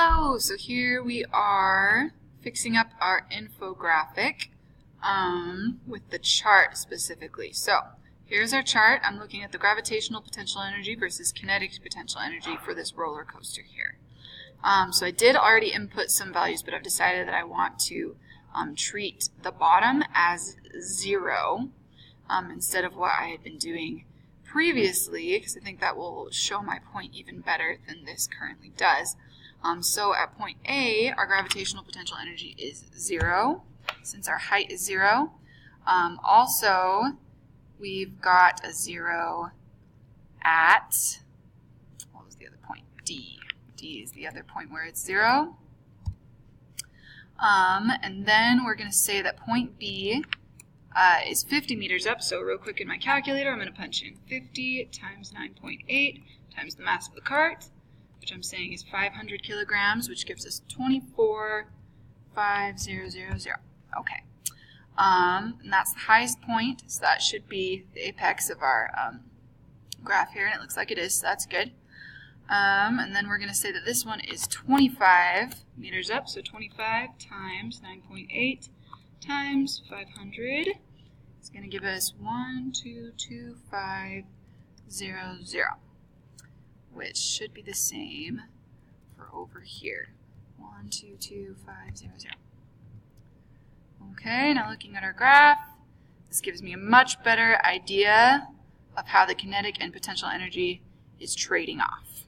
Hello! So here we are fixing up our infographic with the chart specifically. So here's our chart. I'm looking at the gravitational potential energy versus kinetic potential energy for this roller coaster here. So I did already input some values, but I've decided that I want to treat the bottom as 0 instead of what I had been doing previously, because I think that will show my point even better than this currently does. So at point A, our gravitational potential energy is 0, since our height is 0. Also, we've got a 0 at, what was the other point? D. D is the other point where it's 0. And then we're going to say that point B is 50 meters up. So real quick in my calculator, I'm going to punch in 50 times 9.8 times the mass of the cart, which I'm saying is 500 kilograms, which gives us 24,500. Okay. And that's the highest point, so that should be the apex of our graph here, and it looks like it is, so that's good. And then we're going to say that this one is 25 meters up, so 25 times 9.8 times 500 is going to give us 122,500, which should be the same for over here. 122,500. Okay, now looking at our graph, this gives me a much better idea of how the kinetic and potential energy is trading off.